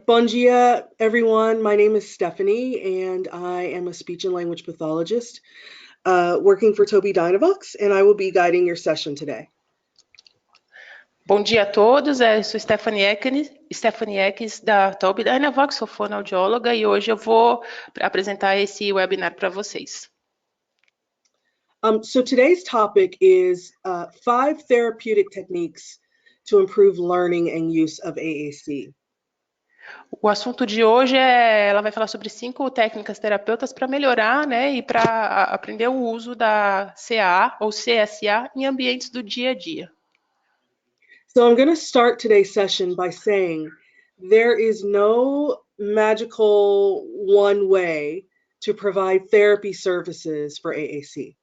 Bon dia, everyone. My name is Stephanie, and I am a speech and language pathologist working for Tobii Dynavox, and I will be guiding your session today. Bom dia a todos, eu sou Stephanie Ekes da Tobii Dynavox, sou fonoaudióloga e hoje eu vou apresentar esse webinar para vocês. So today's topic is 5 therapeutic techniques to improve learning and use of AAC. O assunto de hoje ela vai falar sobre 5 técnicas terapêuticas para melhorar, e para aprender o uso da CAA ou CSA em ambientes do dia a dia. So I'm going to start today's session by saying there is no magical one way to provide therapy services for AAC.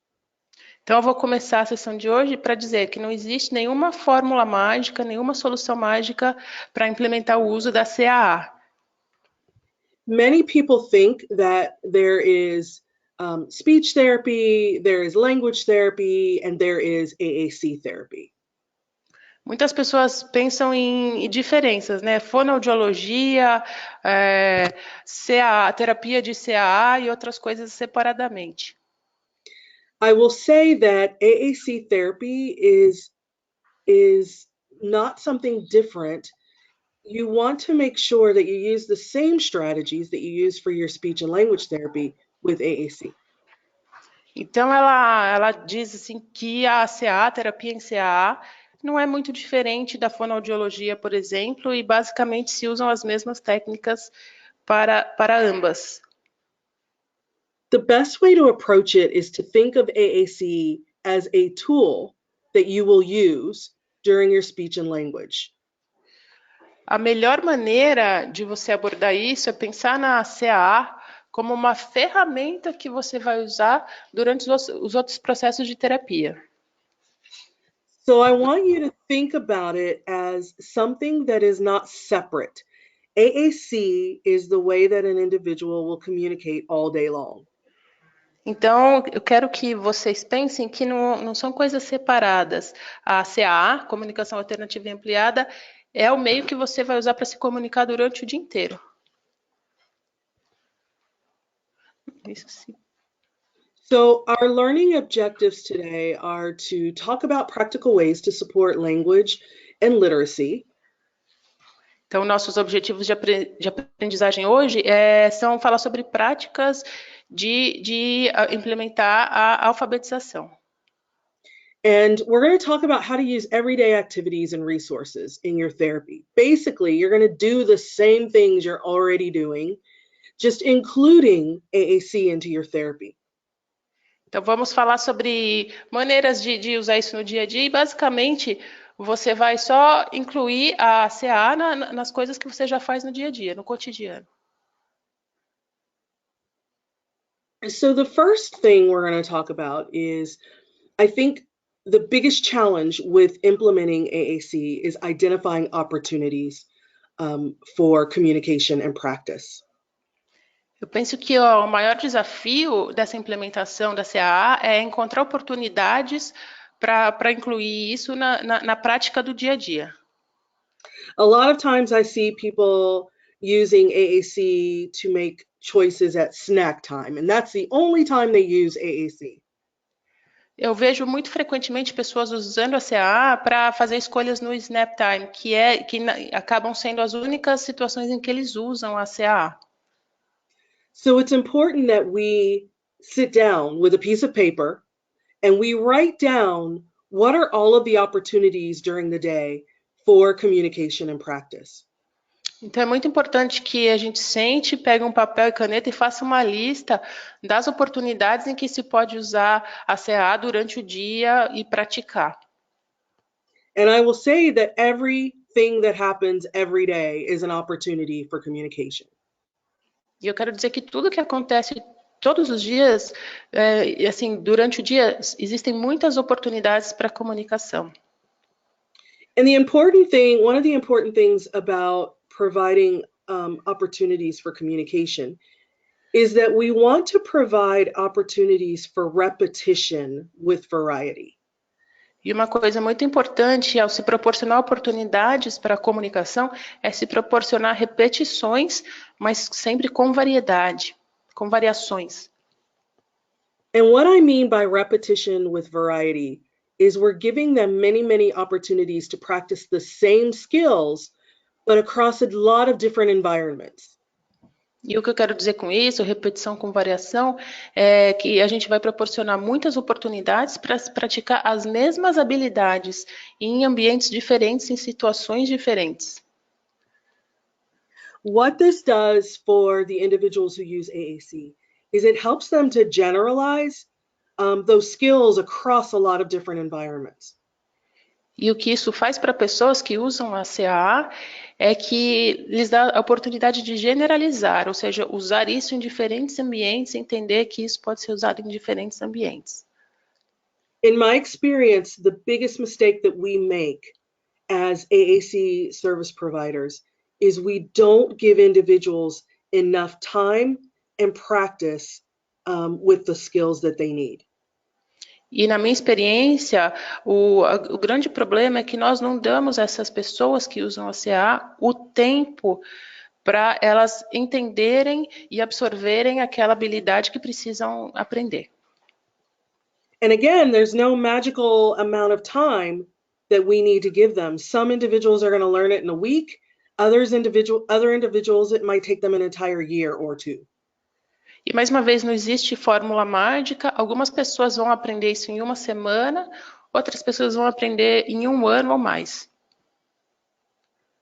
Então eu vou começar a sessão de hoje para dizer que não existe nenhuma fórmula mágica, nenhuma solução mágica para implementar o uso da CAA. Many people think that there is speech therapy, there is language therapy, and there is AAC therapy. Muitas pessoas pensam em diferenças, Fonoaudiologia, CAA, terapia de CAA e outras coisas separadamente. I will say that AAC therapy is not something different. You want to make sure that you use the same strategies that you use for your speech and language therapy with AAC. Então ela diz assim que a CAA, terapia em CAA, não é muito diferente da fonoaudiologia, por exemplo, e basicamente se usam as mesmas técnicas para ambas. The best way to approach it is to think of AAC as a tool that you will use during your speech and language. A melhor maneira de você abordar isso é pensar na CAA como uma ferramenta que você vai usar durante os outros processos de terapia. So I want you to think about it as something that is not separate. AAC is the way that an individual will communicate all day long. Então, eu quero que vocês pensem que não são coisas separadas. A CAA, Comunicação Alternativa e Ampliada, é o meio que você vai usar para se comunicar durante o dia inteiro. Isso sim. So our learning objectives today are to talk about practical ways to support language and literacy. Então, nossos objetivos de aprendizagem hoje são falar sobre práticas de implementar a alfabetização. And we're going to talk about how to use everyday activities and resources in your therapy. Basically, you're going to do the same things you're already doing, just including AAC into your therapy. Então, vamos falar sobre maneiras de usar isso no dia a dia e, basicamente, você vai só incluir a CAA nas coisas que você já faz no dia a dia, no cotidiano. So the first thing we're going to talk about is, I think, the biggest challenge with implementing AAC is identifying opportunities for communication and practice. Eu penso que o maior desafio dessa implementação da CAA é encontrar oportunidades para incluir isso na prática do dia a dia. A lot of times I see people using AAC to make choices at snack time, and that's the only time they use AAC. Eu vejo muito frequentemente pessoas usando a CAA para fazer escolhas no snap time, que acabam sendo as únicas situações em que eles usam a CAA. So it's important that we sit down with a piece of paper and we write down what are all of the opportunities during the day for communication and practice. Então é muito importante que a gente sente, pegue um papel e caneta e faça uma lista das oportunidades em que se pode usar a CAA durante o dia e praticar. And I will say that everything that happens every day is an opportunity for communication. E eu quero dizer que tudo que acontece todos os dias, assim, durante o dia, existem muitas oportunidades para comunicação. And one of the important things about providing opportunities for communication is that we want to provide opportunities for repetition with variety. E uma coisa muito importante ao se proporcionar oportunidades para a comunicação é se proporcionar repetições, mas sempre com variedade, com variações. And what I mean by repetition with variety is we're giving them many, many opportunities to practice the same skills, but across a lot of different environments. E o que eu quero dizer com isso, repetição com variação, é que a gente vai proporcionar muitas oportunidades para praticar as mesmas habilidades em ambientes diferentes, em situações diferentes. What this does for the individuals who use AAC is it helps them to generalize those skills across a lot of different environments. E o que isso faz para pessoas que usam a CAA é que lhes dá a oportunidade de generalizar, ou seja, usar isso em diferentes ambientes, entender que isso pode ser usado em diferentes ambientes. In my experience, the biggest mistake that we make as AAC service providers is we don't give individuals enough time and practice with the skills that they need. E na minha experiência, o grande problema é que nós não damos a essas pessoas que usam a CA o tempo para elas entenderem e absorverem aquela habilidade que precisam aprender. And again, there's no magical amount of time that we need to give them. Some individuals are going to learn it in a week. Other individuals, it might take them an entire year or two. E mais uma vez, não existe fórmula mágica. Algumas pessoas vão aprender isso em uma semana, outras pessoas vão aprender em um ano ou mais.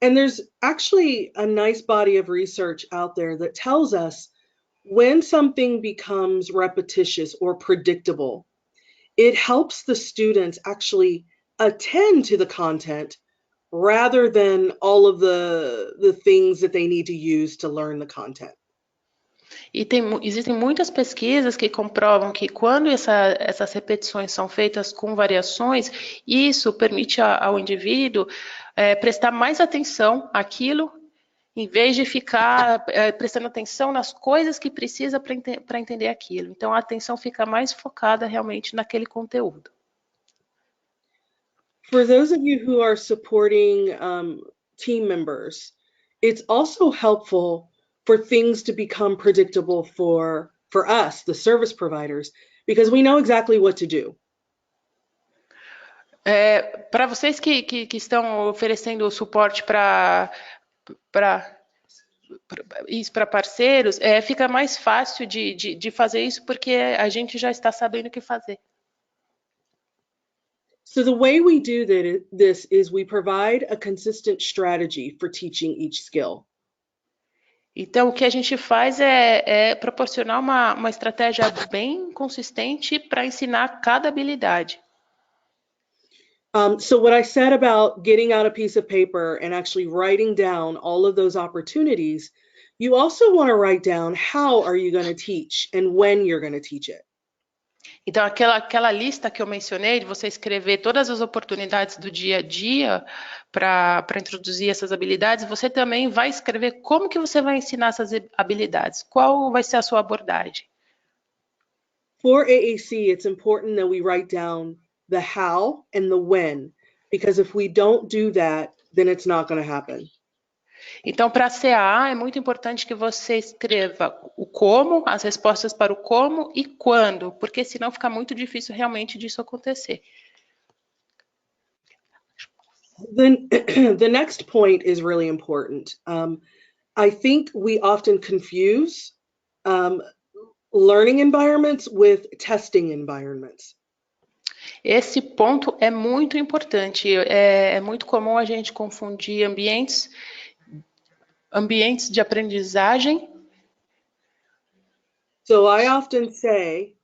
And there's actually a nice body of research out there that tells us when something becomes repetitious or predictable, it helps the students actually attend to the content rather than all of the things that they need to use to learn the content. E existem muitas pesquisas que comprovam que quando essas repetições são feitas com variações, isso permite ao indivíduo prestar mais atenção àquilo, em vez de ficar prestando atenção nas coisas que precisa para entender aquilo. Então, a atenção fica mais focada realmente naquele conteúdo. For those of you who are supporting team members, it's also helpful for things to become predictable for us, the service providers, because we know exactly what to do. Para vocês que estão oferecendo suporte para parceiros, fica mais fácil de fazer isso porque a gente já está sabendo o que fazer. So the way we do this is we provide a consistent strategy for teaching each skill. Então, o que a gente faz é proporcionar uma estratégia bem consistente para ensinar cada habilidade. So what I said about getting out a piece of paper and actually writing down all of those opportunities, you also want to write down how are you going to teach and when you're going to teach it. Então, aquela lista que eu mencionei, de você escrever todas as oportunidades do dia a dia para introduzir essas habilidades, você também vai escrever como que você vai ensinar essas habilidades, qual vai ser a sua abordagem. For AAC, it's important that we write down the how and the when, because if we don't do that, then it's not going to happen. Então, para a CAA, é muito importante que você escreva o como, as respostas para o como e quando, porque senão fica muito difícil realmente disso acontecer. Then the next point is really important. I think we often confuse learning environments with testing environments. Esse ponto é muito importante. É muito comum a gente confundir ambientes de aprendizagem. So I often say,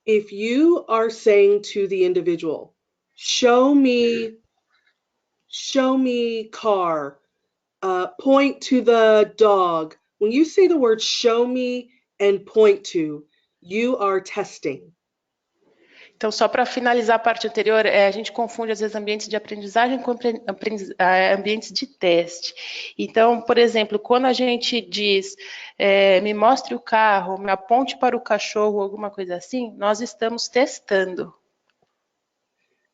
if you are saying to the individual, show me car, point to the dog. When you say the word show me and point to, you are testing. Então, só para finalizar a parte anterior, a gente confunde às vezes ambientes de aprendizagem com ambientes de teste. Então, por exemplo, quando a gente diz me mostre o carro, me aponte para o cachorro, alguma coisa assim, nós estamos testando.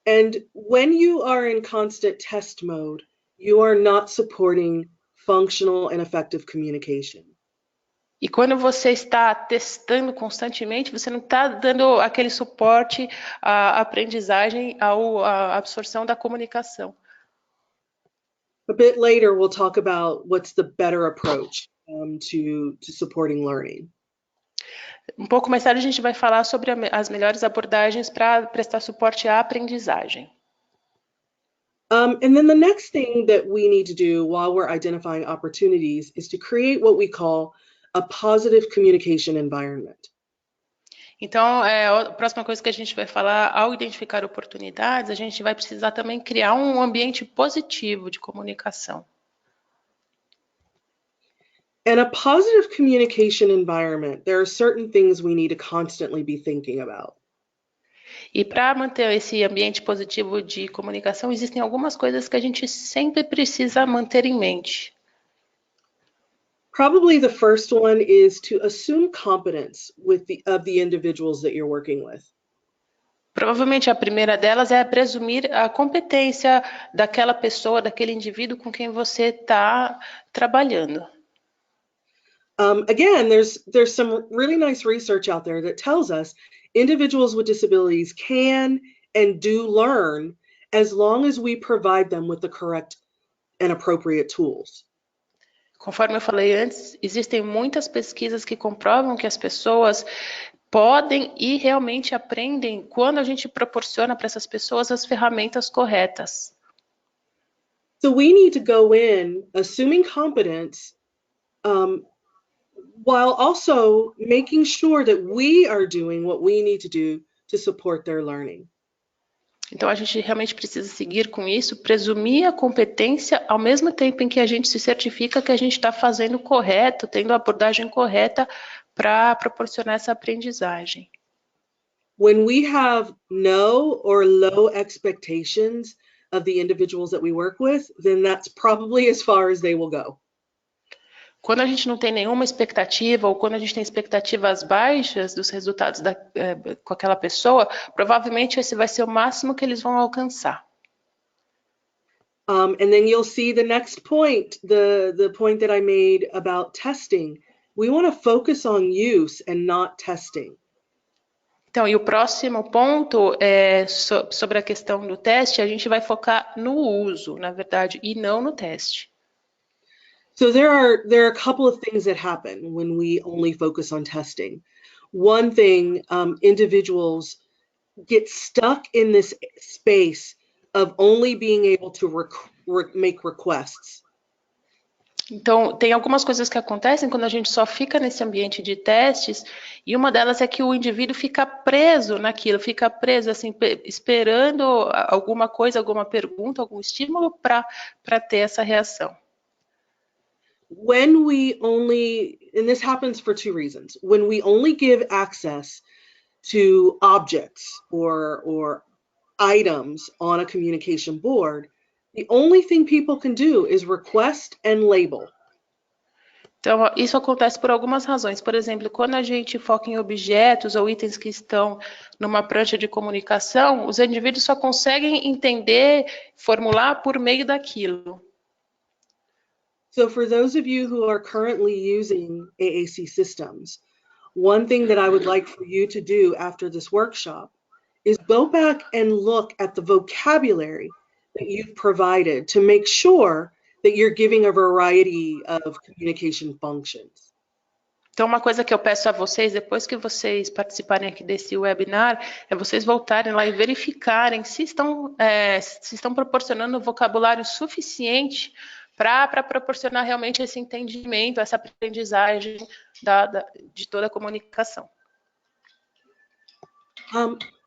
And when you are in constant test mode, you are not supporting functional and effective communication. E quando você está testando constantemente, você não está dando aquele suporte à aprendizagem, à absorção da comunicação. A bit later, we'll talk about what's the better approach to supporting learning. Um pouco mais tarde a gente vai falar sobre as melhores abordagens para prestar suporte à aprendizagem. And then the next thing that we need to do while we're identifying opportunities is to create what we call a positive communication environment. Então, a próxima coisa que a gente vai falar, ao identificar oportunidades, a gente vai precisar também criar um ambiente positivo de comunicação. In a positive communication environment, there are certain things we need to constantly be thinking about. E para manter esse ambiente positivo de comunicação, existem algumas coisas que a gente sempre precisa manter em mente. Probably the first one is to assume competence of the individuals that you're working with. Provavelmente a primeira delas é presumir a competência daquela pessoa, daquele indivíduo com quem você está trabalhando. Again, there's some really nice research out there that tells us individuals with disabilities can and do learn as long as we provide them with the correct and appropriate tools. Conforme eu falei antes, existem muitas pesquisas que comprovam que as pessoas podem e realmente aprendem quando a gente proporciona para essas pessoas as ferramentas corretas. So we need to go in assuming competence while also making sure that we are doing what we need to do to support their learning. Então a gente realmente precisa seguir com isso, presumir a competência ao mesmo tempo em que a gente se certifica que a gente está fazendo o correto, tendo a abordagem correta para proporcionar essa aprendizagem. When we have no or low expectations of the individuals that we work with, then that's probably as far as they will go. Quando a gente não tem nenhuma expectativa ou quando a gente tem expectativas baixas dos resultados com aquela pessoa, provavelmente esse vai ser o máximo que eles vão alcançar. And then you'll see the next point, the point that I made about testing. We want to focus on use and not testing. Então, e o próximo ponto é sobre a questão do teste, a gente vai focar no uso, na verdade, e não no teste. So there are a couple of things that happen when we only focus on testing. One thing, individuals get stuck in this space of only being able to make requests. Então, tem algumas coisas que acontecem quando a gente só fica nesse ambiente de testes, e uma delas é que o indivíduo fica preso naquilo, fica preso, assim, esperando alguma coisa, alguma pergunta, algum estímulo para ter essa reação. When we only, and this happens for two reasons, when we only give access to objects or items on a communication board, the only thing people can do is request and label. Então, isso acontece por algumas razões. Por exemplo, quando a gente foca em objetos ou itens que estão numa prancha de comunicação, os indivíduos só conseguem entender, formular por meio daquilo. So for those of you who are currently using AAC systems, one thing that I would like for you to do after this workshop is go back and look at the vocabulary that you've provided to make sure that you're giving a variety of communication functions. Então, uma coisa que eu peço a vocês, depois que vocês participarem aqui desse webinar, é vocês voltarem lá e verificarem se estão proporcionando vocabulário suficiente para proporcionar realmente esse entendimento, essa aprendizagem de toda a comunicação.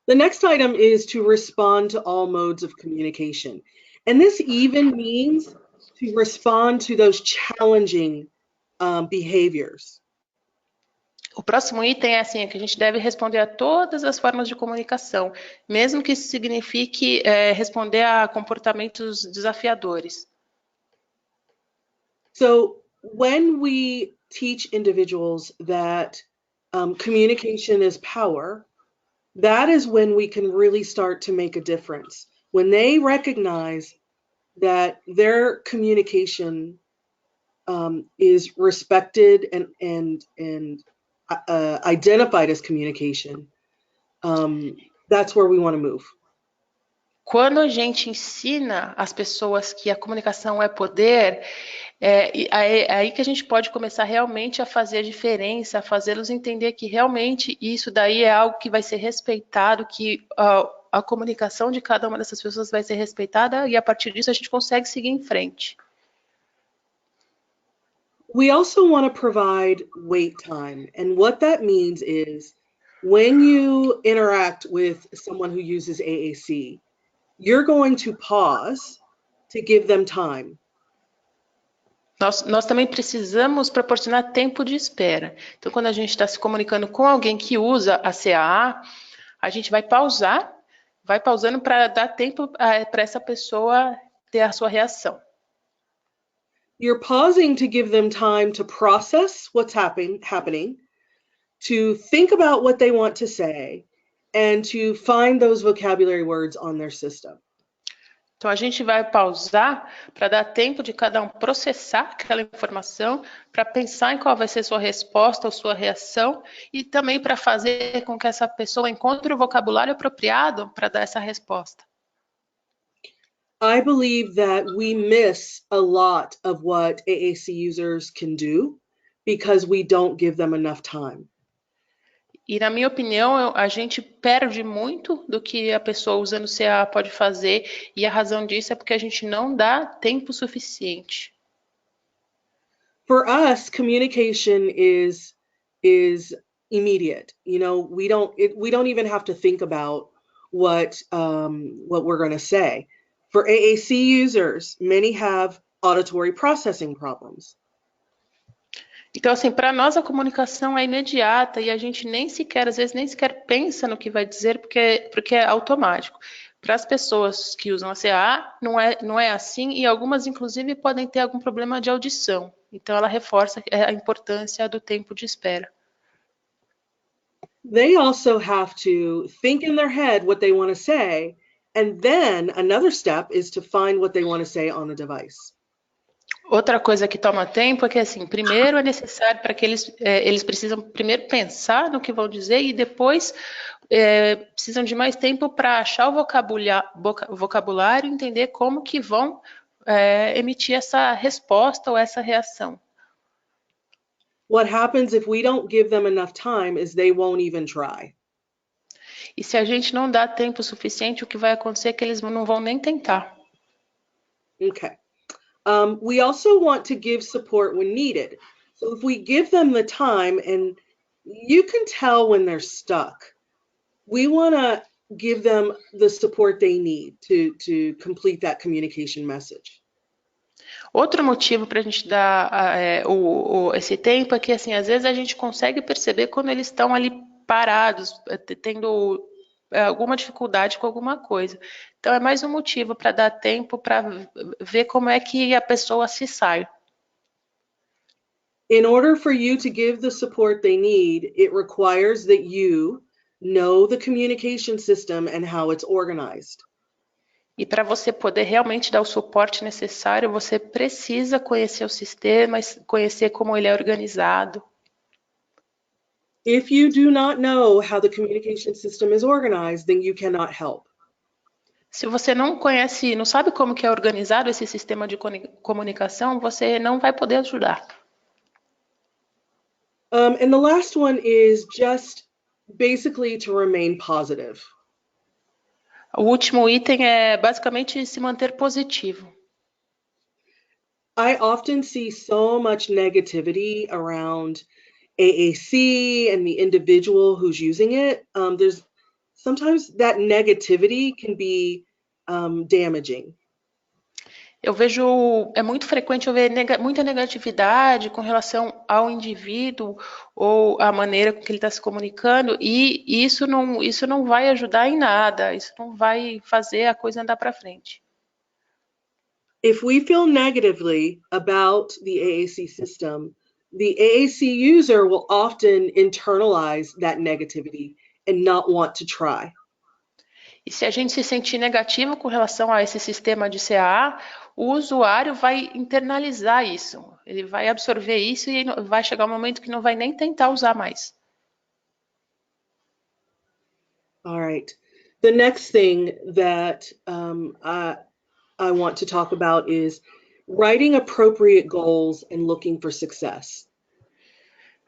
The next item is to respond to all modes of communication. And this even means to respond to those challenging behaviors. O próximo item é assim, que a gente deve responder a todas as formas de comunicação, mesmo que isso signifique responder a comportamentos desafiadores. So when we teach individuals that communication is power, that is when we can really start to make a difference. When they recognize that their communication is respected and identified as communication, that's where we want to move. Quando a gente ensina as pessoas que a comunicação é poder, é aí que a gente pode começar realmente a fazer a diferença, a fazê-los entender que realmente isso daí é algo que vai ser respeitado, que a comunicação de cada uma dessas pessoas vai ser respeitada e a partir disso a gente consegue seguir em frente. We also want to provide wait time. And what that means is when you interact with someone who uses AAC, you're going to pause to give them time. Nós também precisamos proporcionar tempo de espera. Então, quando a gente está se comunicando com alguém que usa a CAA, a gente vai pausando para dar tempo para essa pessoa ter a sua reação. You're pausing to give them time to process what's happening, to think about what they want to say, and to find those vocabulary words on their system. Então, a gente vai pausar para dar tempo de cada um processar aquela informação, para pensar em qual vai ser sua resposta ou sua reação, e também para fazer com que essa pessoa encontre o vocabulário apropriado para dar essa resposta. I believe that we miss a lot of what AAC users can do because we don't give them enough time. E, na minha opinião, a gente perde muito do que a pessoa usando o CAA pode fazer, e a razão disso é porque a gente não dá tempo suficiente. For us, communication is immediate. You know, we don't even have to think about what we're going to say. For AAC users, many have auditory processing problems. Então, assim, para nós a comunicação é imediata e a gente às vezes nem sequer pensa no que vai dizer porque é automático. Para as pessoas que usam a CAA, não é assim e algumas, inclusive, podem ter algum problema de audição. Então, ela reforça a importância do tempo de espera. They also have to think in their head what they want to say, and then another step is to find what they want to say on the device. Outra coisa que toma tempo é que, assim, primeiro é necessário para que eles precisam primeiro pensar no que vão dizer e depois precisam de mais tempo para achar o vocabulário e entender como que vão emitir essa resposta ou essa reação. What happens if we don't give them enough time is they won't even try. E se a gente não dá tempo suficiente, o que vai acontecer é que eles não vão nem tentar. Okay. We also want to give support when needed. So if we give them the time, and you can tell when they're stuck, we want to give them the support they need to complete that communication message. Outro motivo para a gente dar esse tempo é que, assim, às vezes a gente consegue perceber quando eles estão ali parados, tendo alguma dificuldade com alguma coisa. Então, é mais um motivo para dar tempo para ver como é que a pessoa se sai. In order for you to give the support they need, it requires that you know the communication system and how it's organized. E para você poder realmente dar o suporte necessário, você precisa conhecer o sistema, conhecer como ele é organizado. If you do not know how the communication system is organized, then you cannot help. Se você não conhece, não sabe como que é organizado esse sistema de comunicação, você não vai poder ajudar. And the last one is just basically to remain positive. O último item é basicamente se manter positivo. I often see so much negativity around AAC and the individual who's using it. There's sometimes that negativity can be damaging. Eu vejo, é muito frequente eu ver muita negatividade com relação ao indivíduo ou à maneira com que ele está se comunicando, e isso não vai ajudar em nada, isso não vai fazer a coisa andar para frente. If we feel negatively about the AAC system, the AAC user will often internalize that negativity and not want to try. E se a gente se sentir negativo com relação a esse sistema de CAA, o usuário vai internalizar isso. Ele vai absorver isso e vai chegar um momento que não vai nem tentar usar mais. All right. The next thing that I want to talk about is writing appropriate goals and looking for success.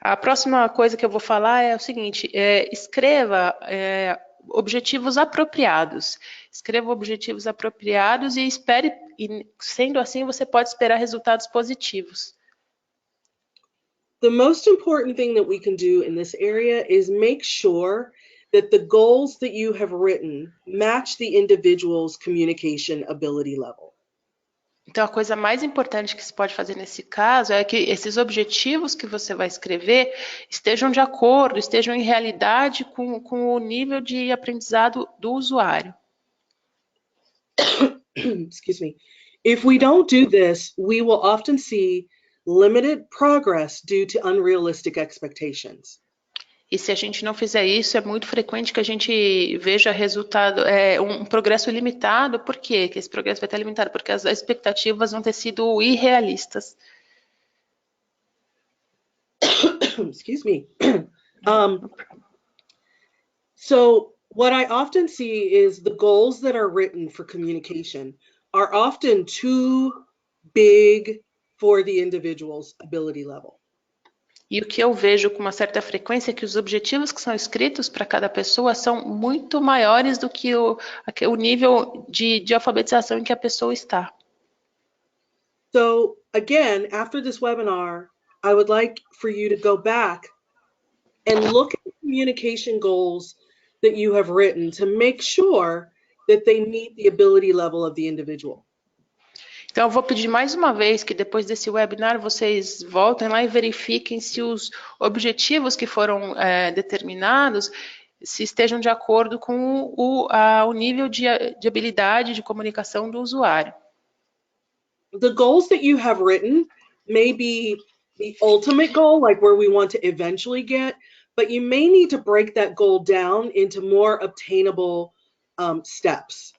A próxima coisa que eu vou falar é o seguinte: escreva objetivos apropriados. Escreva objetivos apropriados e espere, e sendo assim, você pode esperar resultados positivos. The most important thing that we can do in this area is make sure that the goals that you have written match the individual's communication ability level. Então, a coisa mais importante que se pode fazer nesse caso é que esses objetivos que você vai escrever estejam de acordo, estejam em realidade com o nível de aprendizado do usuário. Excuse me. If we don't do this, we will often see limited progress due to unrealistic expectations. E se a gente não fizer isso, é muito frequente que a gente veja resultado, um progresso limitado. Por quê que esse progresso vai estar limitado? Porque as expectativas vão ter sido irrealistas. Excuse me. So what I often see is the goals that are written for communication are often too big for the individual's ability level. E o que eu vejo com uma certa frequência é que os objetivos que são escritos para cada pessoa são muito maiores do que o nível de alfabetização em que a pessoa está. So again, after this webinar, I would like for you to go back and look at the communication goals that you have written to make sure that they meet the ability level of the individual. Então, eu vou pedir mais uma vez que depois desse webinar vocês voltem lá e verifiquem se os objetivos que foram determinados se estejam de acordo com o nível de habilidade de comunicação do usuário. The goals that you have written may be the ultimate goal, like where we want to eventually get, but you may need to break that goal down into more obtainable steps.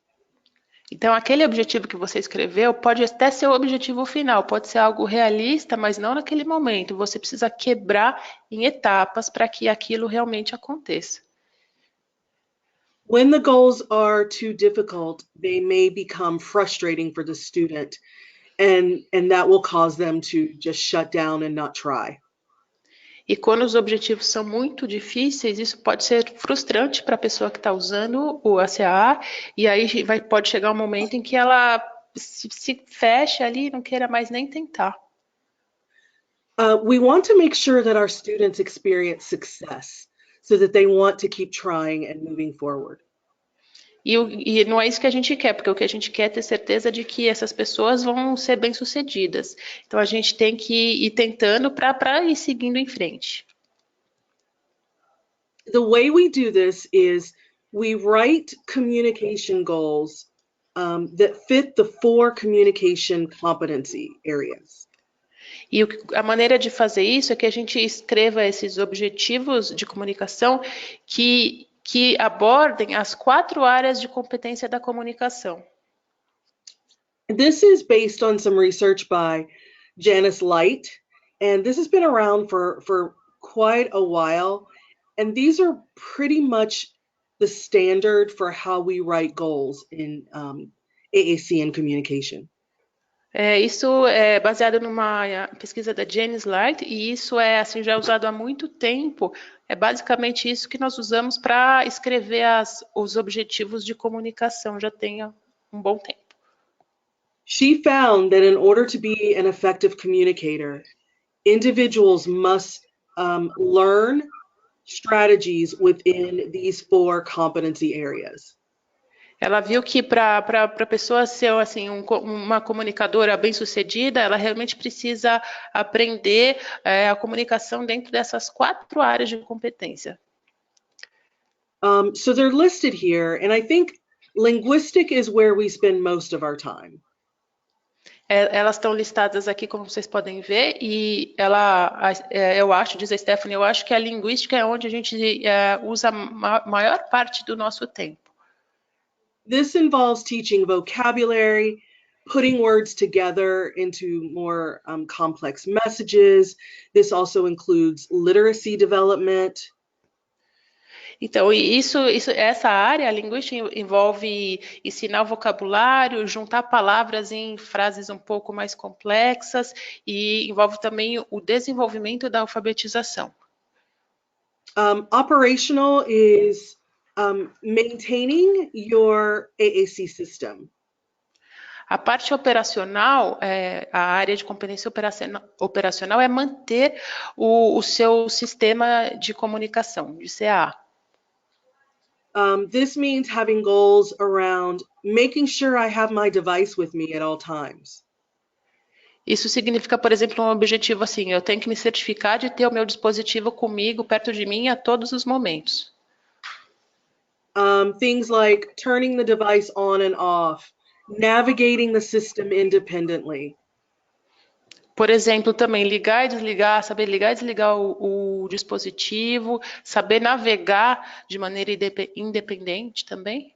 Então, aquele objetivo que você escreveu pode até ser o objetivo final, pode ser algo realista, mas não naquele momento. Você precisa quebrar em etapas para que aquilo realmente aconteça. When the goals are too difficult, they may become frustrating for the student, and that will cause them to just shut down and not try. E quando os objetivos são muito difíceis, isso pode ser frustrante para a pessoa que está usando o CAA, e aí pode chegar um momento em que ela se fecha ali e não queira mais nem tentar. We want to make sure that our students experience success so that they want to keep trying and moving forward. E não é isso que a gente quer, porque o que a gente quer é ter certeza de que essas pessoas vão ser bem-sucedidas. Então, a gente tem que ir tentando para ir seguindo em frente. The way we do this is we write communication goals that fit the 4 communication competency areas. E a maneira de fazer isso é que a gente escreva esses objetivos de comunicação que abordem as 4 áreas de competência da comunicação. This is based on some research by Janice Light, and this has been around for quite a while, and these are pretty much the standard for how we write goals in AAC and communication. Isso é baseado numa pesquisa da Janice Light, e isso é assim, já usado há muito tempo. É basicamente isso que nós usamos para escrever os objetivos de comunicação, já tem um bom tempo. She found that in order to be an effective communicator, individuals must learn strategies within these 4 competency areas. Ela viu que para a pessoa ser assim, uma comunicadora bem-sucedida, ela realmente precisa aprender a comunicação dentro dessas 4 áreas de competência. So they're listed here, and I think linguistic is where we spend most of our time. Elas estão listadas aqui, como vocês podem ver, e eu acho, diz a Stephanie, eu acho que a linguística é onde a gente usa a maior parte do nosso tempo. This involves teaching vocabulary, putting words together into more complex messages. This also includes literacy development. Então, essa área, a linguística, envolve ensinar o vocabulário, juntar palavras em frases um pouco mais complexas e envolve também o desenvolvimento da alfabetização. Operational is maintaining your AAC system. A parte operacional, a área de competência operacional é manter o seu sistema de comunicação, de CAA. This means having goals around making sure I have my device with me at all times. Isso significa, por exemplo, um objetivo assim, eu tenho que me certificar de ter o meu dispositivo comigo, perto de mim, a todos os momentos. Things like turning the device on and off, navigating the system independently. Por exemplo, também ligar e desligar, saber ligar e desligar o dispositivo, saber navegar de maneira independente também.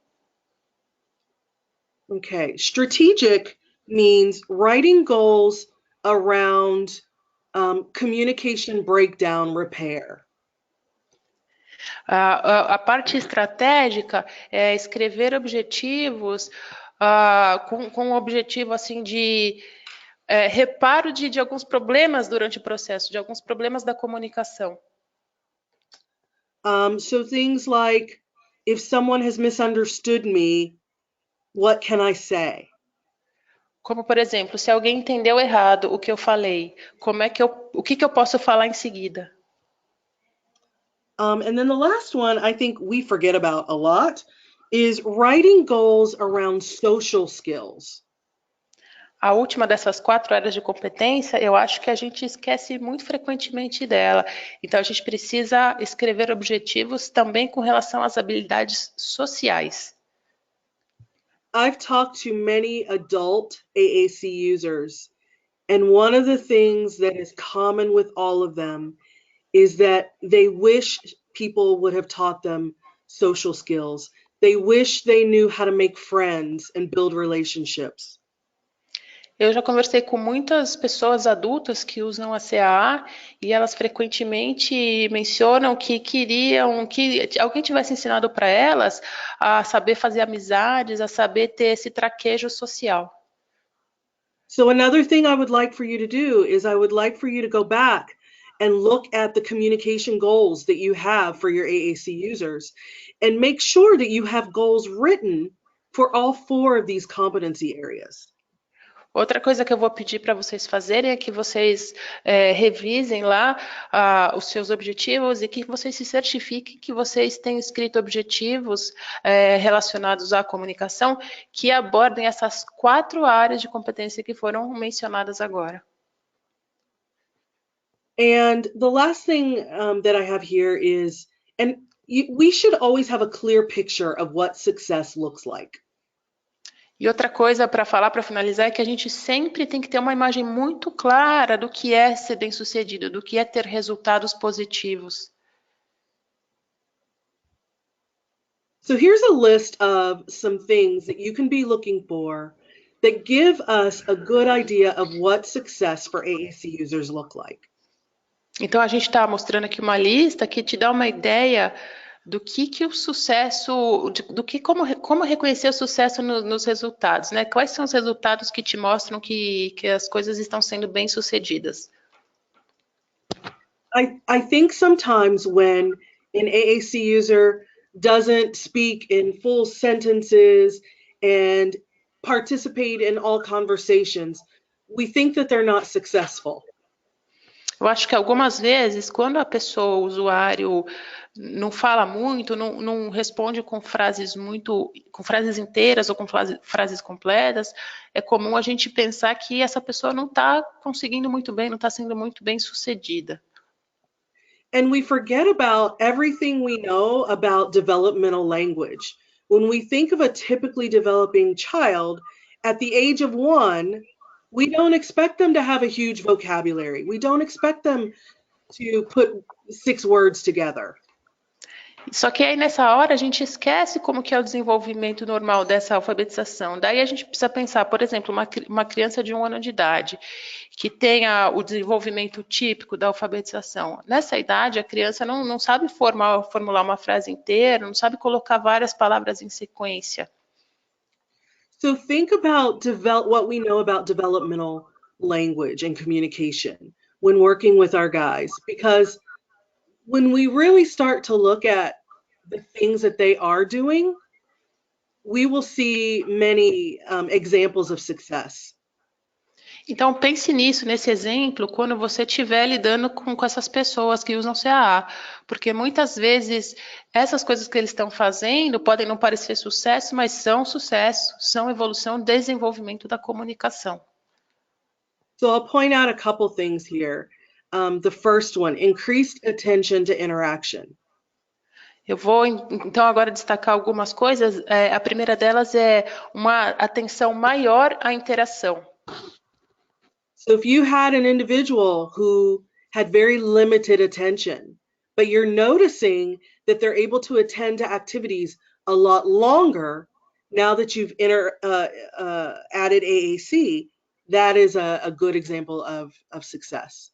Okay, strategic means writing goals around communication breakdown repair. A parte estratégica é escrever objetivos com o objetivo assim de reparo de alguns problemas durante o processo, de alguns problemas da comunicação. So things like, if someone has misunderstood me, what can I say? Como, por exemplo, se alguém entendeu errado o que eu falei, o que eu posso falar em seguida? And then the last one I think we forget about a lot is writing goals around social skills. A última dessas 4 áreas de competência, eu acho que a gente esquece muito frequentemente dela. Então, a gente precisa escrever objetivos também com relação às habilidades sociais. I've talked to many adult AAC users, and one of the things that is common with all of them is that they wish people would have taught them social skills. They wish they knew how to make friends and build relationships. Eu já conversei com muitas pessoas adultas que usam a CAA e elas frequentemente mencionam que queriam que alguém tivesse ensinado para elas a saber fazer amizades, a saber ter esse traquejo social. So another thing I would like for you to do is I would like for you to go back and look at the communication goals that you have for your AAC users and make sure that you have goals written for all 4 of these competency areas. Outra coisa que eu vou pedir para vocês fazerem é que vocês revisem lá os seus objetivos e que vocês se certifiquem que vocês têm escrito objetivos relacionados à comunicação que abordem essas 4 áreas de competência que foram mencionadas agora. And the last thing that I have here is, we should always have a clear picture of what success looks like. E outra coisa para falar, para finalizar, é que a gente sempre tem que ter uma imagem muito clara do que é ser bem-sucedido, do que é ter resultados positivos. So here's a list of some things that you can be looking for that give us a good idea of what success for AAC users look like. Então a gente está mostrando aqui uma lista que te dá uma ideia do que o sucesso, como reconhecer o sucesso nos resultados, né? Quais são os resultados que te mostram que as coisas estão sendo bem-sucedidas? I think sometimes when an AAC user doesn't speak in full sentences and participate in all conversations, we think that they're not successful. Eu acho que algumas vezes, quando a pessoa, o usuário, não fala muito, não responde com frases inteiras ou com frases completas, é comum a gente pensar que essa pessoa não está conseguindo muito bem, não está sendo muito bem sucedida. And we forget about everything we know about developmental language. When we think of a typically developing child, at the age of 1, We don't expect them to have a huge vocabulary. We don't expect them to put 6 words together. Só que aí nessa hora a gente esquece como que é o desenvolvimento normal dessa alfabetização. Daí a gente precisa pensar, por exemplo, uma criança de 1 ano de idade que tenha o desenvolvimento típico da alfabetização. Nessa idade a criança não sabe formular uma frase inteira, não sabe colocar várias palavras em sequência. So think about what we know about developmental language and communication when working with our guys, because when we really start to look at the things that they are doing, we will see many examples of success. Então pense nisso, nesse exemplo, quando você estiver lidando com essas pessoas que usam CAA, porque muitas vezes essas coisas que eles estão fazendo podem não parecer sucesso, mas são sucesso, são evolução, desenvolvimento da comunicação. So I'll point out a couple things here. The first one, increased attention to interaction. Eu vou então agora destacar algumas coisas. A primeira delas é uma atenção maior à interação. So if you had an individual who had very limited attention, but you're noticing that they're able to attend to activities a lot longer now that you've added AAC, that is a good example of success.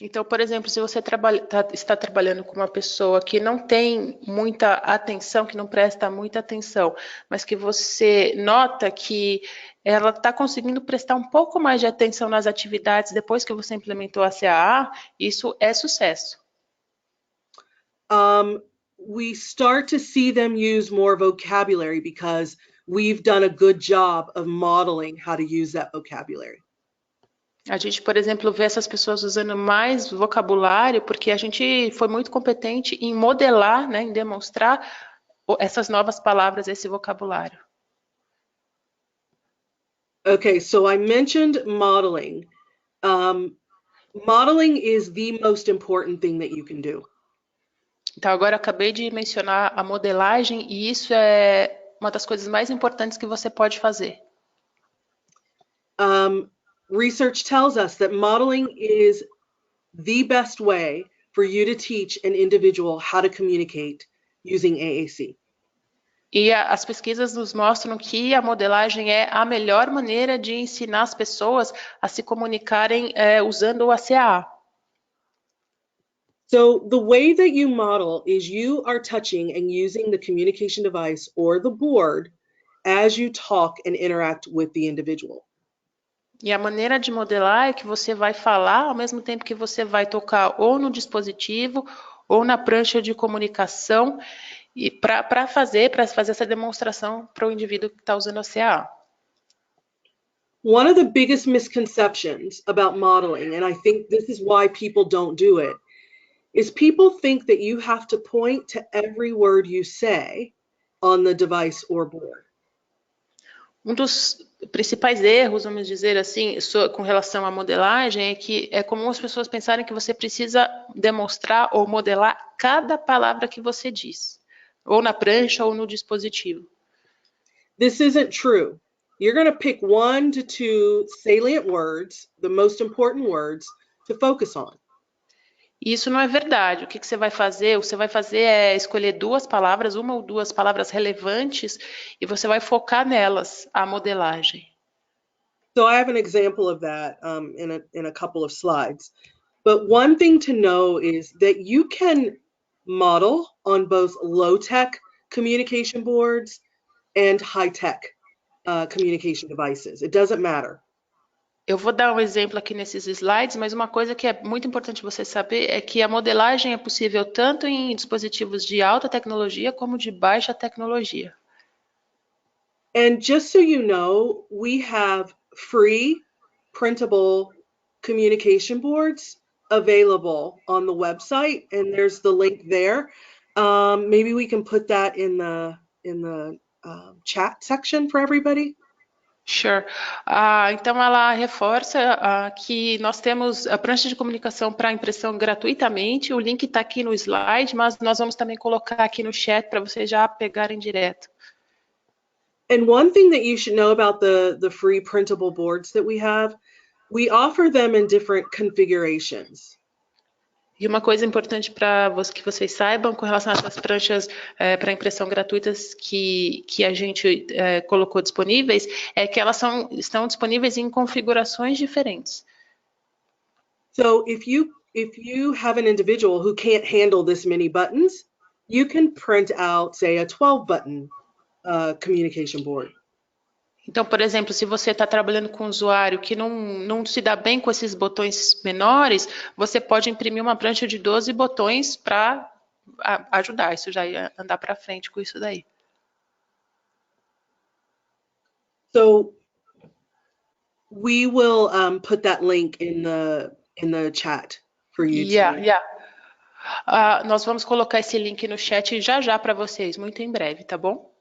Então, por exemplo, se você está trabalhando com uma pessoa que não tem muita atenção, que não presta muita atenção, mas que você nota que ela está conseguindo prestar um pouco mais de atenção nas atividades depois que você implementou a CAA, isso é sucesso. We start to see them use more vocabulary because we've done a good job of modeling how to use that vocabulary. A gente, por exemplo, vê essas pessoas usando mais vocabulário porque a gente foi muito competente em modelar, né, em demonstrar essas novas palavras, esse vocabulário. Okay, so I mentioned modeling. Modeling is the most important thing that you can do. Então, agora eu acabei de mencionar a modelagem e isso é uma das coisas mais importantes que você pode fazer. Research tells us that modeling is the best way for you to teach an individual how to communicate using AAC. E as pesquisas nos mostram que a modelagem é a melhor maneira de ensinar as pessoas a se comunicarem usando a CAA. So the way that you model is you are touching and using the communication device or the board as you talk and interact with the individual. E a maneira de modelar é que você vai falar ao mesmo tempo que você vai tocar ou no dispositivo ou na prancha de comunicação e para fazer essa demonstração para o indivíduo que está usando a CAA. One of the biggest misconceptions about modeling, and I think this is why people don't do it, is people think that you have to point to every word you say on the device or board. Um dos principais erros, vamos dizer assim, com relação à modelagem é que é comum as pessoas pensarem que você precisa demonstrar ou modelar cada palavra que você diz, ou na prancha ou no dispositivo. This isn't true. You're going to pick 1 to 2 salient words, the most important words, to focus on. Isso não é verdade. O que você vai fazer? O que você vai fazer é escolher 2 palavras, 1 ou 2 palavras relevantes, e você vai focar nelas, a modelagem. So I have an example of that in a couple of slides. But one thing to know is that you can model on both low-tech communication boards and high-tech communication devices. It doesn't matter. Eu vou dar um exemplo aqui nesses slides, mas uma coisa que é muito importante você saber é que a modelagem é possível tanto em dispositivos de alta tecnologia como de baixa tecnologia. And just so you know, we have free printable communication boards available on the website, and there's the link there. Maybe we can put that in the chat section for everybody. Sure. Então ela reforça que nós temos a prancha de comunicação para impressão gratuitamente. O link está aqui no slide, mas nós vamos também colocar aqui no chat para vocês já pegarem direto. And one thing that you should know about the free printable boards that we offer them in different configurations. E uma coisa importante para que vocês saibam com relação a essas pranchas para impressão gratuitas que a gente colocou disponíveis, é que elas estão disponíveis em configurações diferentes. So if you have an individual who can't handle this many buttons, you can print out, say, a 12-button communication board. Então, por exemplo, se você está trabalhando com um usuário que não se dá bem com esses botões menores, você pode imprimir uma prancha de 12 botões para ajudar. Isso já ia andar para frente com isso daí. So we will put that link in the chat for you nós vamos colocar esse link no chat já para vocês, muito em breve, tá bom?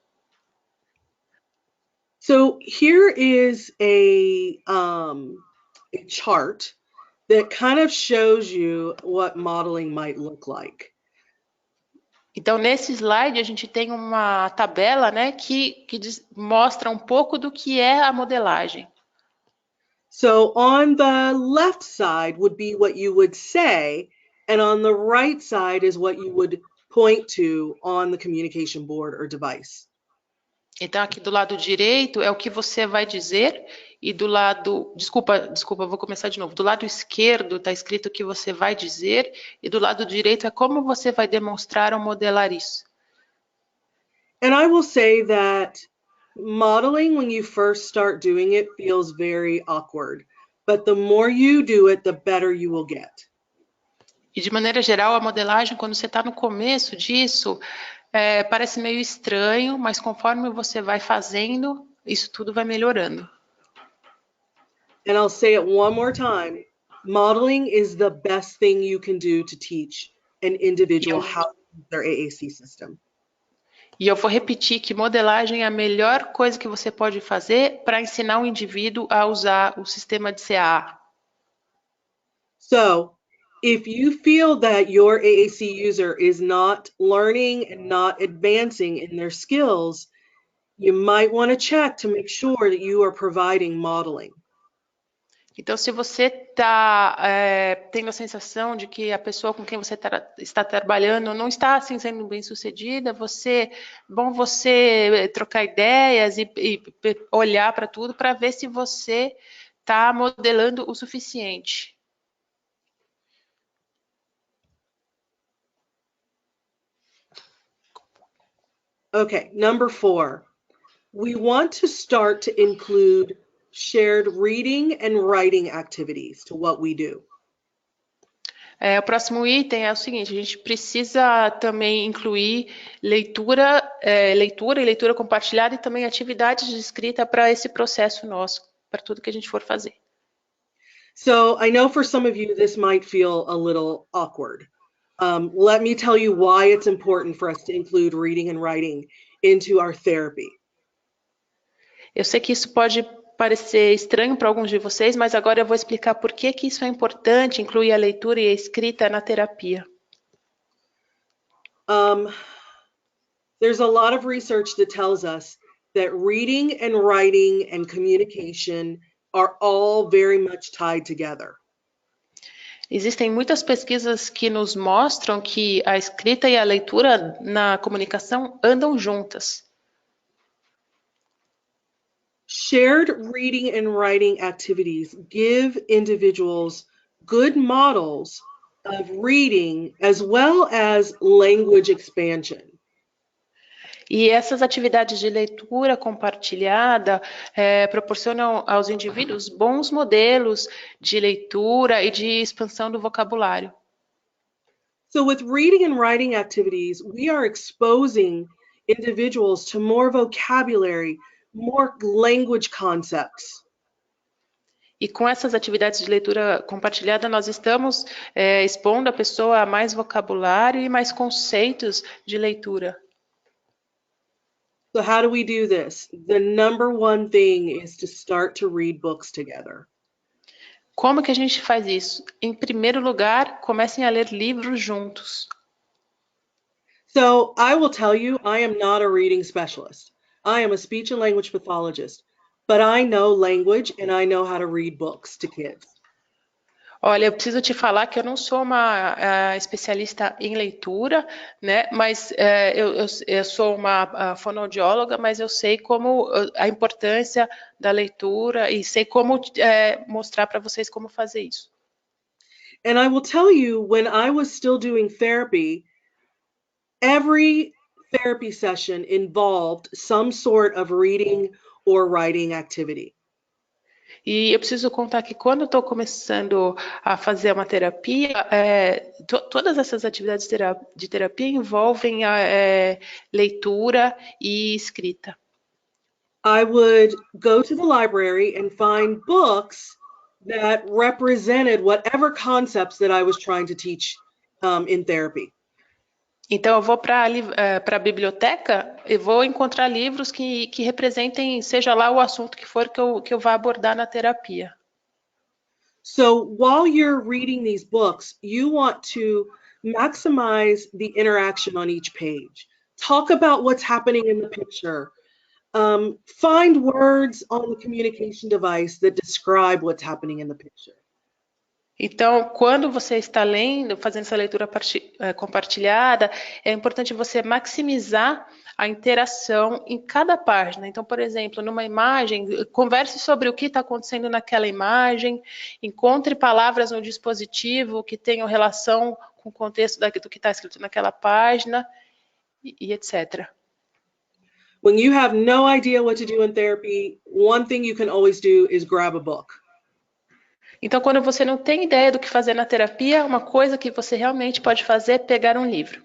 So here is a chart that kind of shows you what modeling might look like. Então, nesse slide, a gente tem uma tabela, né, que mostra um pouco do que é a modelagem. So on the left side would be what you would say, and on the right side is what you would point to on the communication board or device. Então, aqui do lado direito é o que você vai dizer, e do lado... Desculpa, vou começar de novo. Do lado esquerdo está escrito o que você vai dizer, e do lado direito é como você vai demonstrar ou modelar isso. And I will say that modeling, when you first start doing it, feels very awkward. But the more you do it, the better you will get. E de maneira geral, a modelagem, quando você está no começo disso, parece meio estranho, mas conforme você vai fazendo, isso tudo vai melhorando. And I'll say it one more time. Modeling is the best thing you can do to teach an individual how to use their AAC system. E eu vou repetir que modelagem é a melhor coisa que você pode fazer para ensinar um indivíduo a usar o sistema de CAA. So, if you feel that your AAC user is not learning and not advancing in their skills, you might want to check to make sure that you are providing modeling. Então, se você tendo a sensação de que a pessoa com quem você está trabalhando não está assim, sendo bem sucedida, bom você trocar ideias e olhar para tudo para ver se você está modelando o suficiente. Okay, number 4. We want to start to include shared reading and writing activities to what we do. O próximo item é o seguinte: a gente precisa também incluir leitura compartilhada e também atividades de escrita para esse processo nosso, para tudo que a gente for fazer. So I know for some of you this might feel a little awkward. Let me tell you why it's important for us to include reading and writing into our therapy. Eu sei que isso pode parecer estranho para alguns de vocês, mas agora eu vou explicar por que isso é importante, incluir a leitura e a escrita na terapia. There's a lot of research that tells us that reading and writing and communication are all very much tied together. Existem muitas pesquisas que nos mostram que a escrita e a leitura na comunicação andam juntas. Shared reading and writing activities give individuals good models of reading as well as language expansion. E essas atividades de leitura compartilhada proporcionam aos indivíduos bons modelos de leitura e de expansão do vocabulário. So with reading and writing activities, we are exposing individuals to more vocabulary, more language concepts. E com essas atividades de leitura compartilhada, nós estamos expondo a pessoa a mais vocabulário e mais conceitos de leitura. So how do we do this? The number one thing is to start to read books together. Como que a gente faz isso? Em primeiro lugar, comecem a ler livros juntos. So I will tell you, I am not a reading specialist. I am a speech and language pathologist, but I know language and I know how to read books to kids. Olha, eu preciso te falar que eu não sou uma especialista em leitura, né? Mas eu sou uma fonoaudióloga, mas eu sei como a importância da leitura e sei como mostrar para vocês como fazer isso. And I will tell you, when I was still doing therapy, every therapy session involved some sort of reading or writing activity. E eu preciso contar que quando eu estou começando a fazer uma terapia, todas essas atividades de terapia envolvem a leitura e escrita. I would go to the library and find books that represented whatever concepts that I was trying to teach in therapy. Então, eu vou para a biblioteca e vou encontrar livros que representem, seja lá o assunto que for que eu vá abordar na terapia. So while you're reading these books, you want to maximize the interaction on each page. Talk about what's happening in the picture. Find words on the communication device that describe what's happening in the picture. Então, quando você está lendo, fazendo essa leitura compartilhada, é importante você maximizar a interação em cada página. Então, por exemplo, numa imagem, converse sobre o que está acontecendo naquela imagem, encontre palavras no dispositivo que tenham relação com o contexto do que está escrito naquela página, e etc. When you have no idea what to do in therapy, one thing you can always do is grab a book. Então, quando você não tem ideia do que fazer na terapia, uma coisa que você realmente pode fazer é pegar um livro.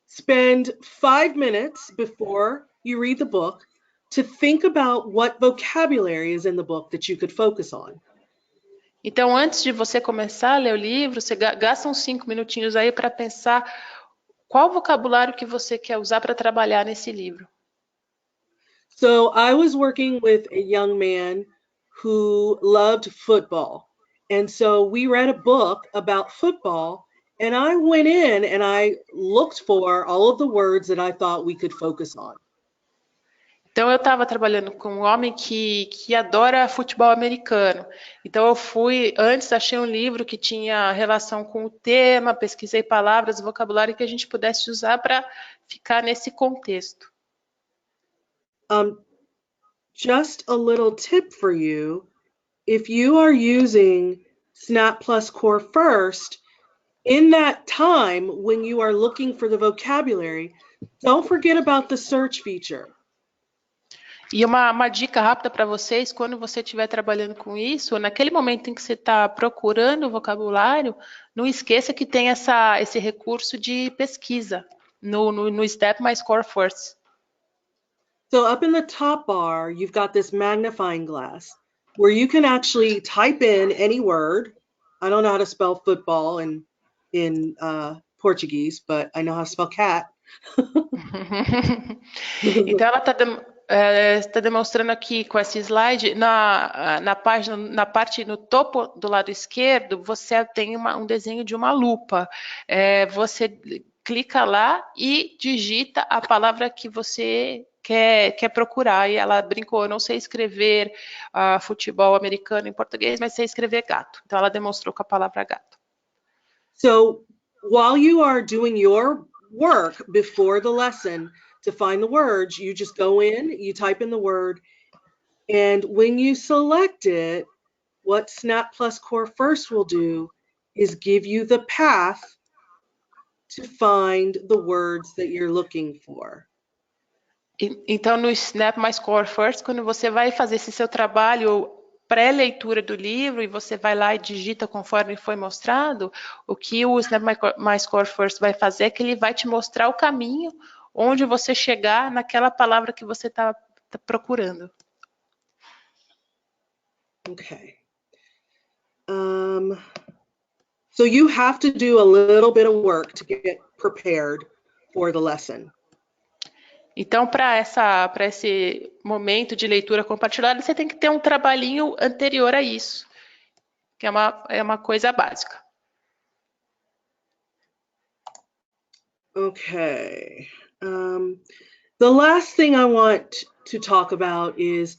Spend 5 minutes before you read the book to think about what vocabulary is in the book that you could focus on. Então, antes de você começar a ler o livro, você gasta uns 5 minutinhos aí para pensar qual vocabulário que você quer usar para trabalhar nesse livro. So I was working with a young man who loved football. And so we read a book about football, and I went in and I looked for all of the words that I thought we could focus on. Então, eu estava trabalhando com um homem que adora futebol americano. Então, eu fui, antes achei um livro que tinha relação com o tema, pesquisei palavras, vocabulário que a gente pudesse usar para ficar nesse contexto. Just a little tip for you, if you are using Snap Plus Core first, in that time when you are looking for the vocabulary, don't forget about the search feature. E uma dica rápida para vocês, quando você estiver trabalhando com isso, naquele momento em que você está procurando o vocabulário, não esqueça que tem esse recurso de pesquisa no Step My Score First. So up in the top bar, you've got this magnifying glass where you can actually type in any word. I don't know how to spell football in Portuguese, but I know how to spell cat. Então, ela está demonstrando aqui com esse slide, na página, na parte no topo do lado esquerdo, você tem um desenho de uma lupa. Você clica lá e digita a palavra que você quer procurar. E ela brincou, eu não sei escrever futebol americano em português, mas sei escrever gato. Então, ela demonstrou com a palavra gato. So while you are doing your work before the lesson to find the words, you just go in, you type in the word, and when you select it, what Snap Plus Core First will do is give you the path to find the words that you're looking for. Então, no Snap My Score First, quando você vai fazer esse seu trabalho pré-leitura do livro e você vai lá e digita conforme foi mostrado, o que o Snap My Score First vai fazer é que ele vai te mostrar o caminho onde você chegar naquela palavra que você está procurando. Okay. So you have to do a little bit of work to get prepared for the lesson. Então, para esse momento de leitura compartilhada, você tem que ter um trabalhinho anterior a isso, que é uma coisa básica. Okay. The last thing I want to talk about is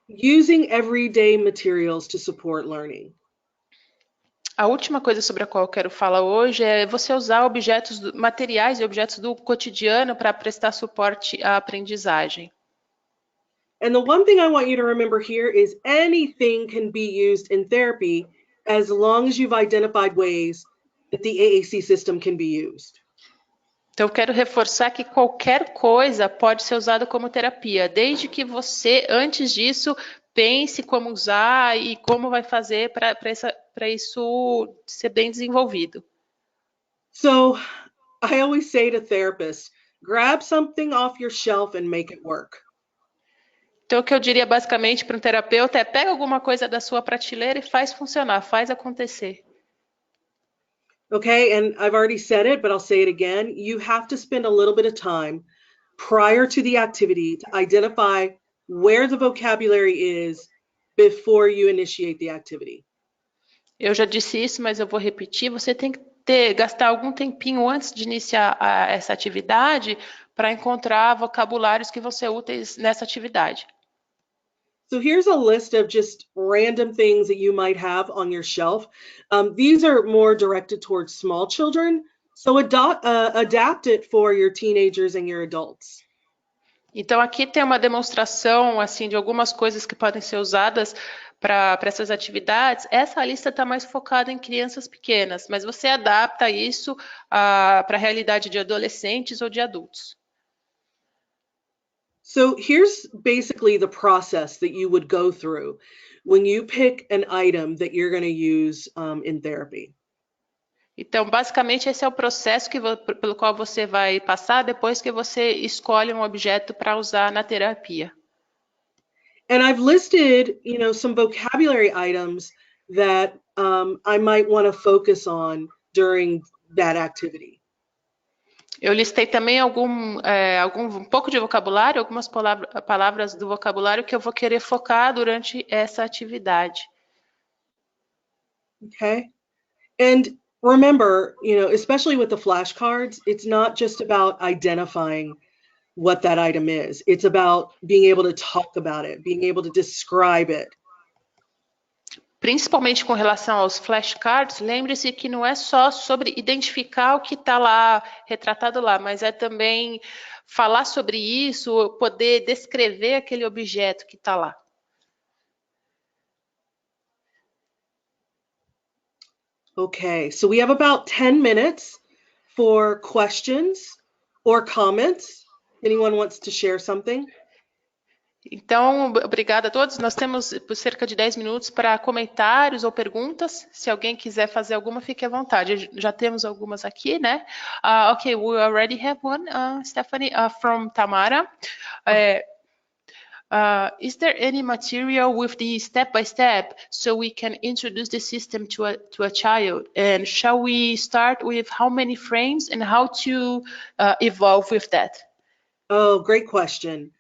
using everyday materials to support learning. A última coisa sobre a qual eu quero falar hoje é você usar objetos, materiais e objetos do cotidiano para prestar suporte à aprendizagem. And the one thing I want you to remember here is anything can be used in therapy as long as you've identified ways that the AAC system can be used. Então, eu quero reforçar que qualquer coisa pode ser usada como terapia, desde que você, antes disso, pense como usar e como vai fazer para isso ser bem desenvolvido. So I always say to therapists, grab something off your shelf and make it work. Então, o que eu diria basicamente para um terapeuta é pega alguma coisa da sua prateleira e faz funcionar, faz acontecer. Okay, and I've already said it, but I'll say it again. You have to spend a little bit of time prior to the activity to identify where the vocabulary is before you initiate the activity. Eu já disse isso, mas eu vou repetir. Você tem que gastar algum tempinho antes de iniciar essa atividade para encontrar vocabulários que vão ser úteis nessa atividade. So here's a list of just random things that you might have on your shelf. These are more directed towards small children, so adapt it for your teenagers and your adults. Então aqui tem uma demonstração assim de algumas coisas que podem ser usadas para essas atividades. Essa lista está mais focada em crianças pequenas, mas você adapta isso para a realidade de adolescentes ou de adultos. So here's basically the process that you would go through when you pick an item that you're going to use in therapy. Então, basicamente, esse é o processo pelo qual você vai passar depois que você escolhe um objeto para usar na terapia. And I've listed, some vocabulary items that I might want to focus on during that activity. Eu listei também um pouco de vocabulário, algumas palavras do vocabulário que eu vou querer focar durante essa atividade. Okay. And remember, especially with the flashcards, it's not just about identifying what that item is. It's about being able to talk about it, being able to describe it. Principalmente com relação aos flashcards, lembre-se que não é só sobre identificar o que está lá, retratado lá, mas é também falar sobre isso, poder descrever aquele objeto que está lá. Okay, so we have about 10 minutes for questions or comments. Anyone wants to share something? Então, obrigada a todos. Nós temos cerca de 10 minutos para comentários ou perguntas. Se alguém quiser fazer alguma, fique à vontade. Já temos algumas aqui, né? Okay, we already have one, Stephanie, from Tamara. Is there any material with the step-by-step so we can introduce the system to a child? And shall we start with how many frames and how to evolve with that? Oh, great question.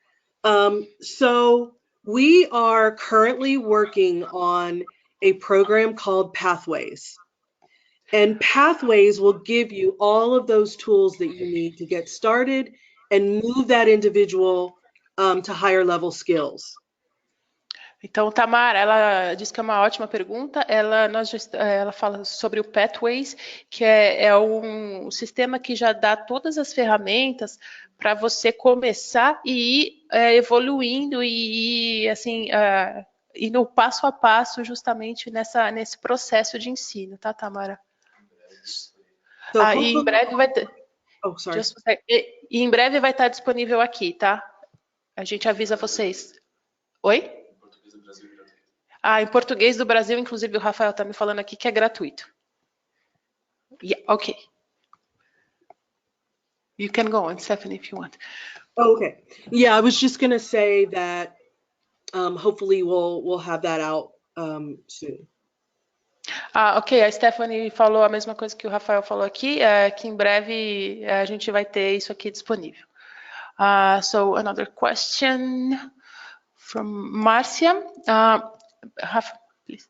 So we are currently working on a program called Pathways. And Pathways will give you all of those tools that you need to get started and move that individual to higher level skills. Então, Tamara, ela diz que é uma ótima pergunta. Ela fala sobre o Pathways, que é um sistema que já dá todas as ferramentas para você começar e ir evoluindo e ir, assim, indo passo a passo justamente nesse processo de ensino, tá, Tamara? So E em breve vai ter... Oh, sorry. E em breve vai estar disponível aqui, tá? A gente avisa vocês. Oi? Em português do Brasil, inclusive o Rafael está me falando aqui que é gratuito. Yeah, okay. You can go on, Stephanie, if you want. Oh, okay. Yeah, I was just going to say that hopefully we'll have that out soon. Ok, a Stephanie falou a mesma coisa que o Rafael falou aqui, que em breve a gente vai ter isso aqui disponível. So another question from Marcia. Rafa, please.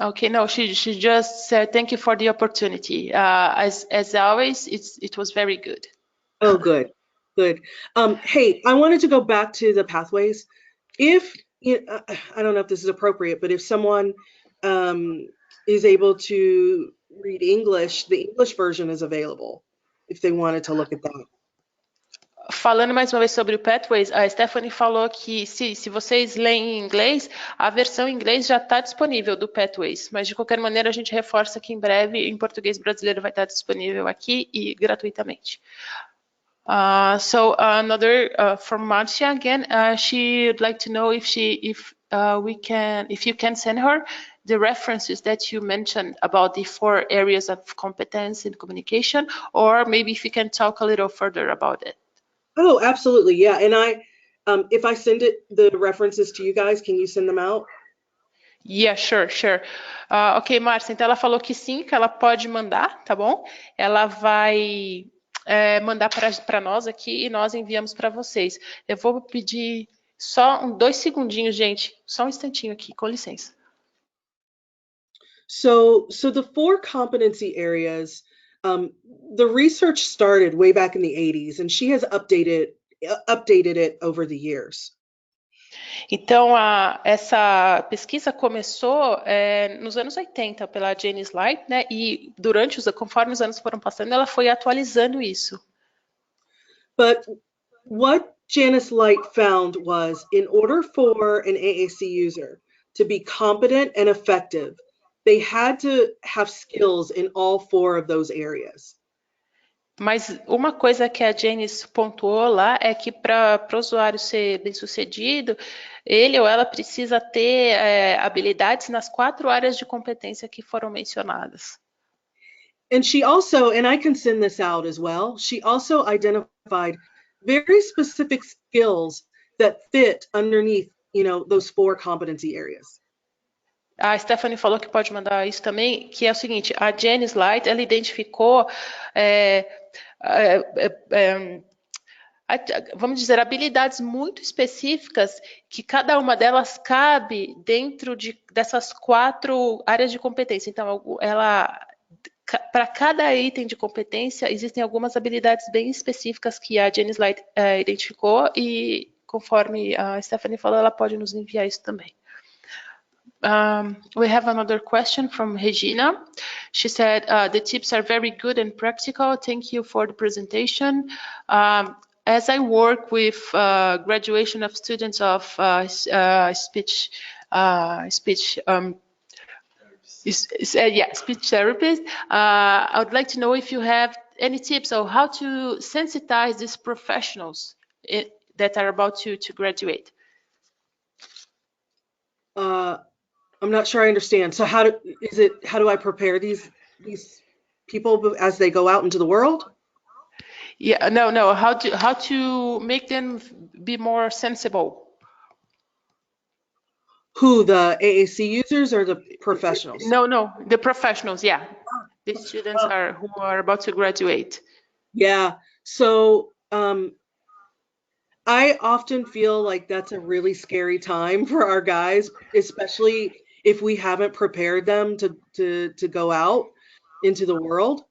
Okay, no, she just said thank you for the opportunity. As always, it was very good. Oh, good. Good. Hey, I wanted to go back to the pathways. If I don't know if this is appropriate, but if someone is able to read English, the English version is available if they wanted to look at that. Falando mais uma vez sobre o Pathways, a Stephanie falou que se vocês leem em inglês, a versão em inglês já está disponível do Pathways, mas de qualquer maneira a gente reforça que em breve em português brasileiro vai estar disponível aqui e gratuitamente. So another from Marcia again, she'd like to know if you can send her the references that you mentioned about the 4 areas of competence in communication, or maybe if you can talk a little further about it. Oh, absolutely. Yeah. And if I send the references to you guys, can you send them out? Yeah, sure. Ok, Márcia, então ela falou que sim, que ela pode mandar, tá bom? Ela vai mandar para nós aqui e nós enviamos para vocês. Eu vou pedir só 2 segundinhos, gente. Só um instantinho aqui, com licença. So the 4 competency areas, the research started way back in the 80s, and she has updated it over the years. Então, essa pesquisa começou nos anos 80 pela Jane Slight, né? E conforme os anos foram passando, ela foi atualizando isso. But what Janice Light found was, in order for an AAC user to be competent and effective, they had to have skills in all 4 of those areas. Mas uma coisa que a Janice pontuou lá é que para o usuário ser bem-sucedido, ele ou ela precisa ter habilidades nas 4 áreas de competência que foram mencionadas. And she also, and I can send this out as well, she also identified very specific skills that fit underneath, those 4 competency areas. A Stephanie falou que pode mandar isso também, que é o seguinte, a Janice Light, ela identificou, vamos dizer, habilidades muito específicas que cada uma delas cabe dentro dessas 4 áreas de competência. Então, para cada item de competência, existem algumas habilidades bem específicas que a Janice Light identificou e, conforme a Stephanie falou, ela pode nos enviar isso também. We have another question from Regina. She said, the tips are very good and practical. Thank you for the presentation. As I work with graduation of students of speech therapist, I would like to know if you have any tips on how to sensitize these professionals that are about to graduate. I'm not sure I understand. So how do I prepare these people as they go out into the world? Yeah, no. How to make them be more sensible? Who, the AAC users or the professionals? No, the professionals. Yeah, the students who are about to graduate. Yeah. So I often feel like that's a really scary time for our guys, especially if we haven't prepared them to go out into the world.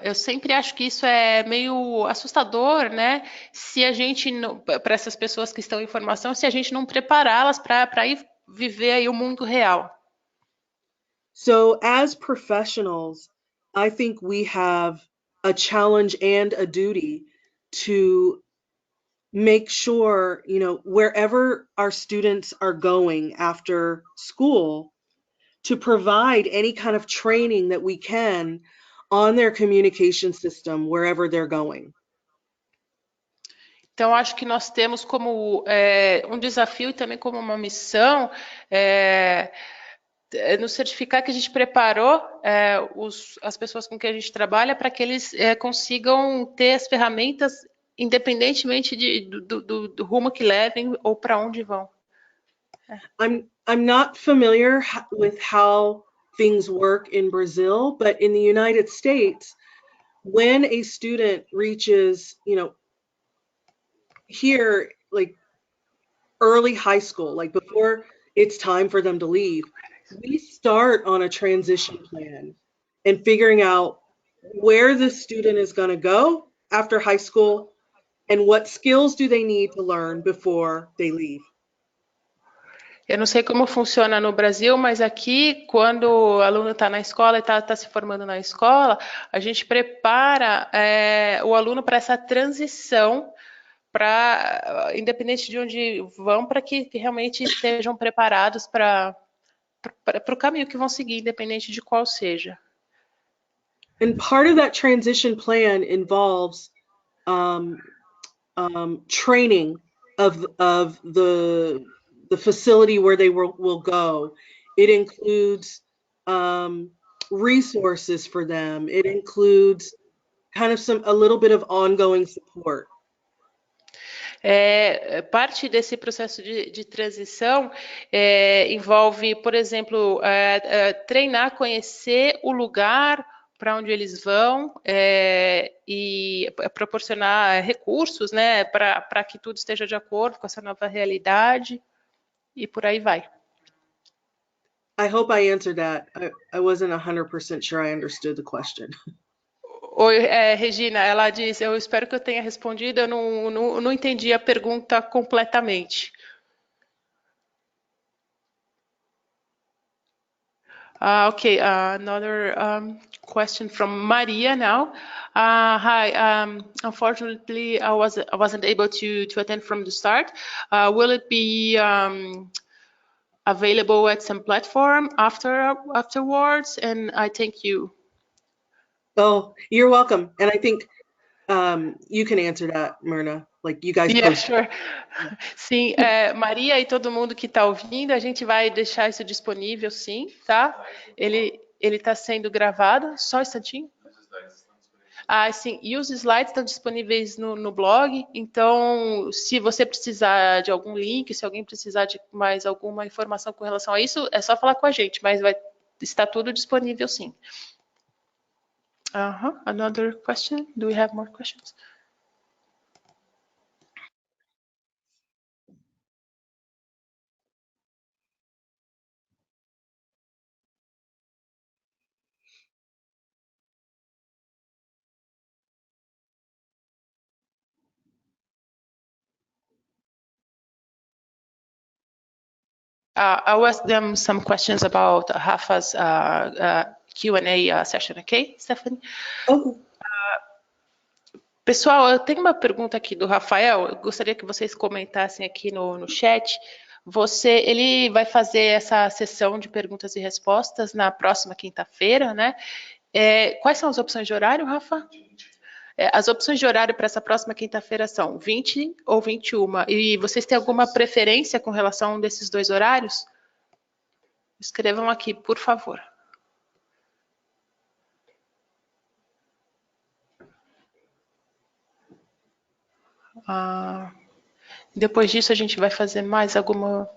Eu sempre acho que isso é meio assustador, né? Se a gente, para essas pessoas que estão em formação, se a gente não prepará-las para ir viver aí o mundo real. So as professionals, I think we have a challenge and a duty to make sure, wherever our students are going after school, to provide any kind of training that we can on their communication system wherever they're going. Então, acho que nós temos como um desafio e também como uma missão nos certificar que a gente preparou as pessoas com quem a gente trabalha para que eles consigam ter as ferramentas independentemente do rumo que levem ou para onde vão. I'm not familiar with how things work in Brazil, but in the United States, when a student reaches, here, like early high school, like before it's time for them to leave, we start on a transition plan and figuring out where the student is going to go after high school and what skills do they need to learn before they leave. Eu não sei como funciona no Brasil, mas aqui, quando o aluno está na escola e está se formando na escola, a gente prepara o aluno para essa transição, independente de onde vão, para que realmente estejam preparados para o caminho que vão seguir, independente de qual seja. And part of that transition plan involves training of the facility where they will go. It includes resources for them. It includes kind of a little bit of ongoing support. Parte desse processo de transição envolve, por exemplo, treinar, conhecer o lugar para onde eles vão e proporcionar recursos, né, para que tudo esteja de acordo com essa nova realidade e por aí vai. I hope I answered that. I wasn't 100% sure I understood the question. Oi, Regina, ela diz, eu espero que eu tenha respondido, eu não entendi a pergunta completamente. Okay, another question from Maria now. Hi, unfortunately, I wasn't able to attend from the start. Will it be available at some platform afterwards? And I thank you. Oh, you're welcome. And I think you can answer that, Myrna. Like you guys Yeah, post. sure. Sim, Maria e todo mundo que está ouvindo, a gente vai deixar isso disponível, sim, tá? Ele está sendo gravado, só um instantinho. Sim, e os slides estão disponíveis no blog, então se você precisar de algum link, se alguém precisar de mais alguma informação com relação a isso, é só falar com a gente, mas vai estar tudo disponível, sim. Another question? Do we have more questions? I'll ask them some questions about Rafa's Q&A session, okay, Stephanie? Okay. Pessoal, eu tenho uma pergunta aqui do Rafael, eu gostaria que vocês comentassem aqui no chat. Ele vai fazer essa sessão de perguntas e respostas na próxima quinta-feira, né? Quais são as opções de horário, Rafa? As opções de horário para essa próxima quinta-feira são 20 ou 21. E vocês têm alguma preferência com relação a um desses dois horários? Escrevam aqui, por favor. Depois disso a gente vai fazer mais alguma...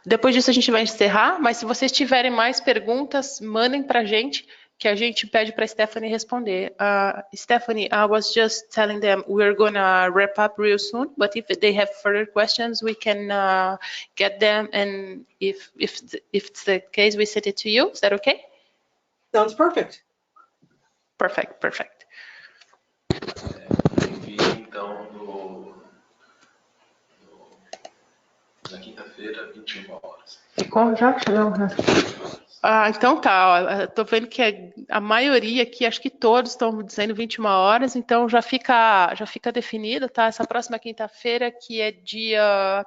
Depois disso a gente vai encerrar, mas se vocês tiverem mais perguntas, mandem para a gente, que a gente pede para a Stephanie responder. Stephanie, I was just telling them we're gonna wrap up real soon, but if they have further questions, we can get them, and if it's the case, we send it to you. Is that okay? Sounds perfect. Perfect. Então, na quinta-feira, 21 horas. Ficou já? Não, né? Então tá, tô vendo que a maioria aqui, acho que todos estão dizendo 21 horas, então já fica definido, tá? Essa próxima quinta-feira, que é dia,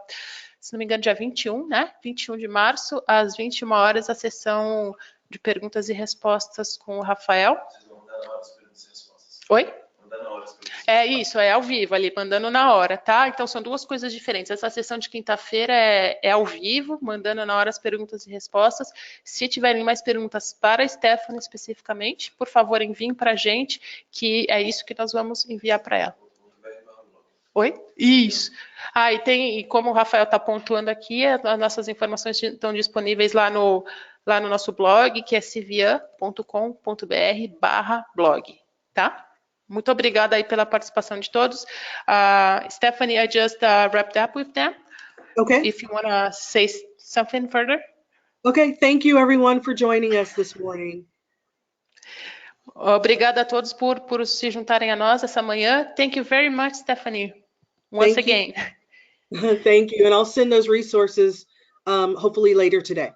se não me engano, dia 21, né? 21 de março, às 21 horas, a sessão de perguntas e respostas com o Rafael. Vocês vão dar na hora as perguntas e respostas. Oi? Isso, ao vivo ali, mandando na hora, tá? Então são duas coisas diferentes. Essa sessão de quinta-feira é ao vivo, mandando na hora as perguntas e respostas. Se tiverem mais perguntas para a Stephanie especificamente, por favor, enviem para a gente, que é isso que nós vamos enviar para ela. Oi? Isso. E como o Rafael está pontuando aqui, as nossas informações estão disponíveis lá no nosso blog, que é cvia.com.br/blog, tá? Muito obrigada aí pela participação de todos. Stephanie, I just wrapped up with them. Okay. If you want to say something further. Okay, thank you everyone for joining us this morning. Obrigada a todos por se juntarem a nós essa manhã. Thank you very much, Stephanie. Once Thank you. again. Thank you. And I'll send those resources hopefully later today.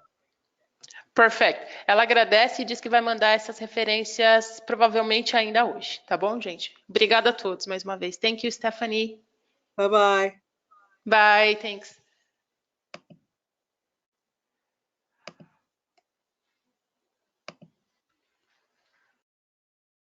Perfect. Ela agradece e diz que vai mandar essas referências provavelmente ainda hoje. Tá bom, gente? Obrigada a todos mais uma vez. Thank you, Stephanie. Bye-bye. Bye. Thanks.